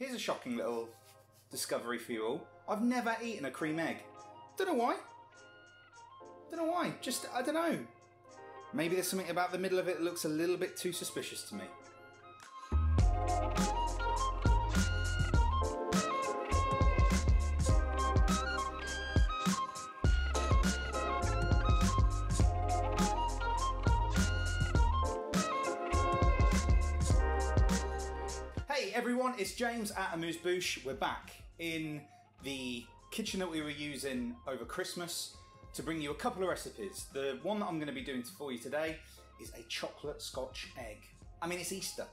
Here's a shocking little discovery for you all. I've never eaten a cream egg. Don't know why. Don't know why. Just, I don't know. Maybe there's something about the middle of it that looks a little bit too suspicious to me. Hey everyone, it's James at Amused Bouche. We're back in the kitchen that we were using over Christmas to bring you a couple of recipes. The one that I'm going to be doing for you today is a chocolate Scotch egg. I mean, it's Easter.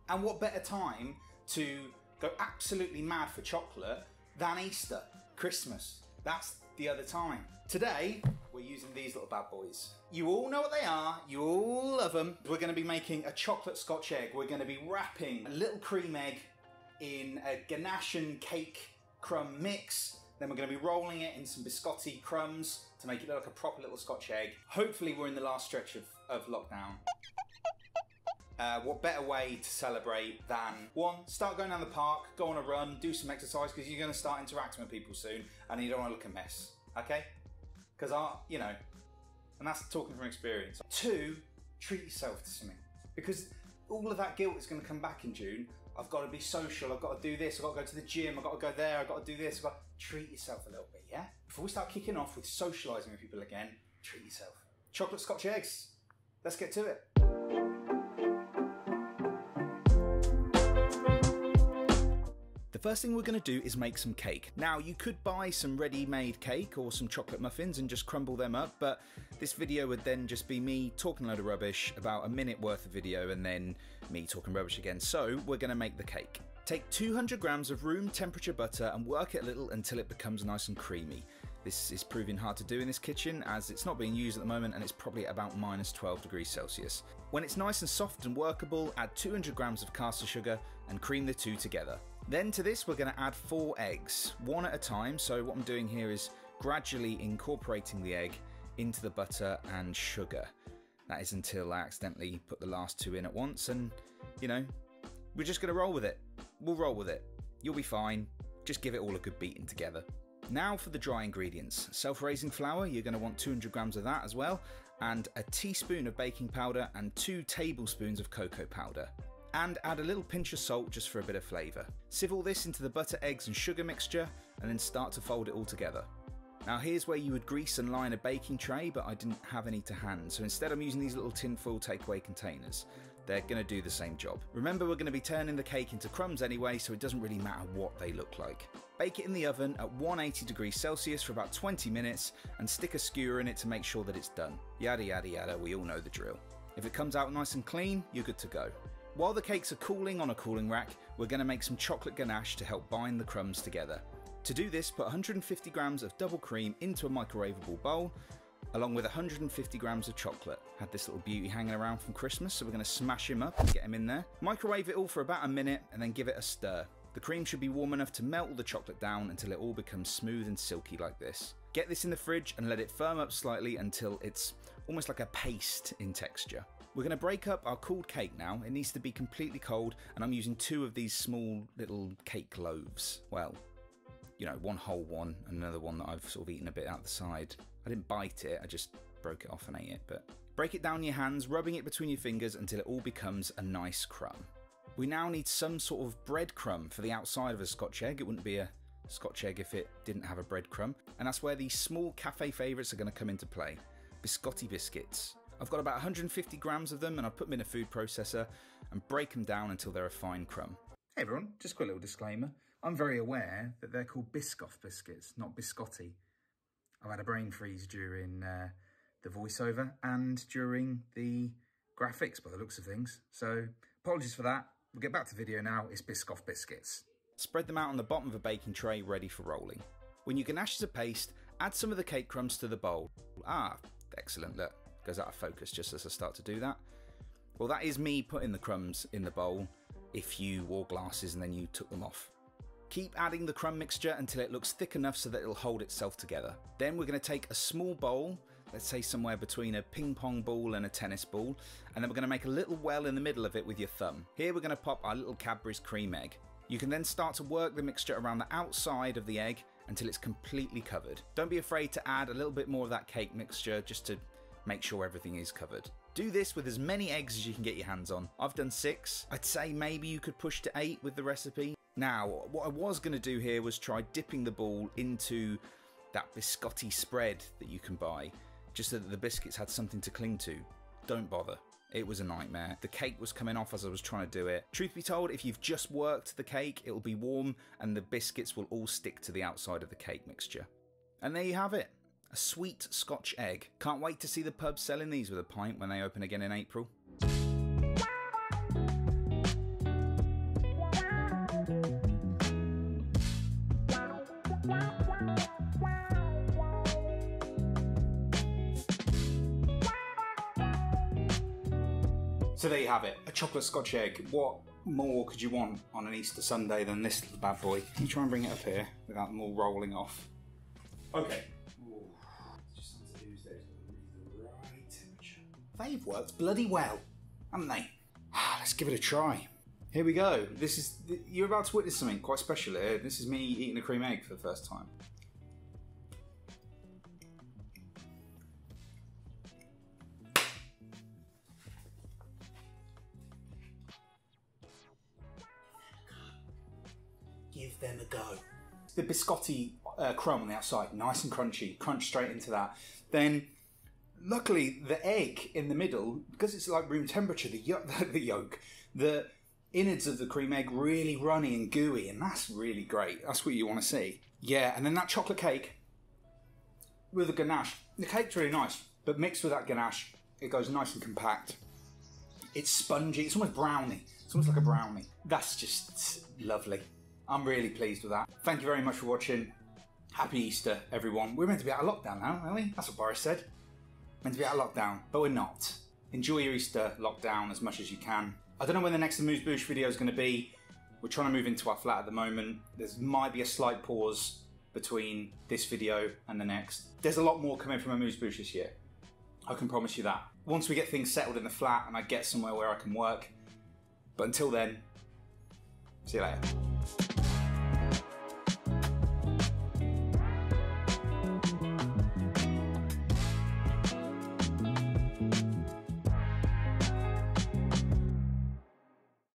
And what better time to go absolutely mad for chocolate than Easter, Christmas. That's the other time. Today, we're using these little bad boys. You all know what they are, you all love them. We're going to be making a chocolate Scotch egg. We're going to be wrapping a little cream egg in a ganache and cake crumb mix. Then we're going to be rolling it in some biscotti crumbs to make it look like a proper little Scotch egg. Hopefully we're in the last stretch of lockdown. What better way to celebrate than, one, start going down the park, go on a run, do some exercise, because you're going to start interacting with people soon and you don't want to look a mess, okay? Because you know, and that's talking from experience. Two, treat yourself to something, because all of that guilt is going to come back in June. I've got to be social, I've got to do this, I've got to go to the gym, I've got to go there, I've got to do this, treat yourself a little bit, yeah? Before we start kicking off with socialising with people again, treat yourself. Chocolate Scotch eggs, let's get to it. The first thing we're going to do is make some cake. Now, you could buy some ready-made cake or some chocolate muffins and just crumble them up, but this video would then just be me talking a load of rubbish, about a minute worth of video, and then me talking rubbish again. So we're going to make the cake. Take 200 grams of room temperature butter and work it a little until it becomes nice and creamy. This is proving hard to do in this kitchen as it's not being used at the moment and it's probably about -12 degrees Celsius. When it's nice and soft and workable, add 200 grams of caster sugar and cream the two together. Then to this we're going to add 4 eggs, one at a time. So what I'm doing here is gradually incorporating the egg into the butter and sugar. That is until I accidentally put the last 2 in at once, and you know, we're just going to roll with it. We'll roll with it. You'll be fine. Just give it all a good beating together. Now for the dry ingredients. Self-raising flour, you're going to want 200 grams of that as well, and a teaspoon of baking powder and 2 tablespoons of cocoa powder. And add a little pinch of salt just for a bit of flavour. Sieve all this into the butter, eggs and sugar mixture and then start to fold it all together. Now here's where you would grease and line a baking tray, but I didn't have any to hand, so instead I'm using these little tinfoil takeaway containers. They're going to do the same job. Remember, we're going to be turning the cake into crumbs anyway, so it doesn't really matter what they look like. Bake it in the oven at 180 degrees Celsius for about 20 minutes and stick a skewer in it to make sure that it's done. Yada yada yada, we all know the drill. If it comes out nice and clean, you're good to go. While the cakes are cooling on a cooling rack, we're going to make some chocolate ganache to help bind the crumbs together. To do this, put 150 grams of double cream into a microwavable bowl, along with 150 grams of chocolate. Had this little beauty hanging around from Christmas, so we're going to smash him up and get him in there. Microwave it all for about a minute and then give it a stir. The cream should be warm enough to melt all the chocolate down until it all becomes smooth and silky like this. Get this in the fridge and let it firm up slightly until it's almost like a paste in texture. We're going to break up our cooled cake now. It needs to be completely cold, and I'm using 2 of these small little cake loaves. Well, you know, one whole one and another one that I've sort of eaten a bit out the side. I didn't bite it, I just broke it off and ate it. But break it down in your hands, rubbing it between your fingers until it all becomes a nice crumb. We now need some sort of breadcrumb for the outside of a Scotch egg. It wouldn't be a Scotch egg if it didn't have a breadcrumb. And that's where these small cafe favourites are going to come into play. Biscotti biscuits. I've got about 150 grams of them and I've put them in a food processor and break them down until they're a fine crumb. Hey everyone, just a quick little disclaimer. I'm very aware that they're called biscoff biscuits, not biscotti. I've had a brain freeze during the voiceover and during the graphics by the looks of things. So apologies for that. We'll get back to the video now. It's biscoff biscuits. Spread them out on the bottom of a baking tray ready for rolling. When your ganache is a paste, add some of the cake crumbs to the bowl. Ah, excellent, look. Goes out of focus just as I start to do that. Well, that is me putting the crumbs in the bowl if you wore glasses and then you took them off. Keep adding the crumb mixture until it looks thick enough so that it'll hold itself together. Then we're going to take a small bowl, let's say somewhere between a ping pong ball and a tennis ball, and then we're going to make a little well in the middle of it with your thumb. Here we're going to pop our little Cadbury's Creme Egg. You can then start to work the mixture around the outside of the egg until it's completely covered. Don't be afraid to add a little bit more of that cake mixture just to make sure everything is covered. Do this with as many eggs as you can get your hands on. I've done 6. I'd say maybe you could push to 8 with the recipe. Now, what I was going to do here was try dipping the ball into that biscotti spread that you can buy, just so that the biscuits had something to cling to. Don't bother. It was a nightmare. The cake was coming off as I was trying to do it. Truth be told, if you've just worked the cake, it'll be warm and the biscuits will all stick to the outside of the cake mixture. And there you have it. A sweet Scotch egg. Can't wait to see the pubs selling these with a pint when they open again in April. So there you have it, a chocolate Scotch egg. What more could you want on an Easter Sunday than this little bad boy? Let me try and bring it up here without them all rolling off. Okay. Ooh, just something to use those at the right temperature. They've worked bloody well, haven't they? Let's give it a try. Here we go. You're about to witness something quite special here. This is me eating a cream egg for the first time. Give them a go. The biscotti crumb on the outside, nice and crunchy, crunch straight into that. Then, luckily, the egg in the middle, because it's like room temperature, the innards of the cream egg really runny and gooey, and that's really great. That's what you want to see. Yeah, and then that chocolate cake with the ganache. The cake's really nice, but mixed with that ganache, it goes nice and compact. It's spongy, it's almost brownie. It's almost like a brownie. That's just lovely. I'm really pleased with that. Thank you very much for watching. Happy Easter, everyone. We're meant to be out of lockdown now, aren't we? That's what Boris said. Meant to be out of lockdown, but we're not. Enjoy your Easter lockdown as much as you can. I don't know when the next Amused Bouche video is going to be. We're trying to move into our flat at the moment. There might be a slight pause between this video and the next. There's a lot more coming from Amused Bouche this year. I can promise you that. Once we get things settled in the flat and I get somewhere where I can work. But until then, see you later.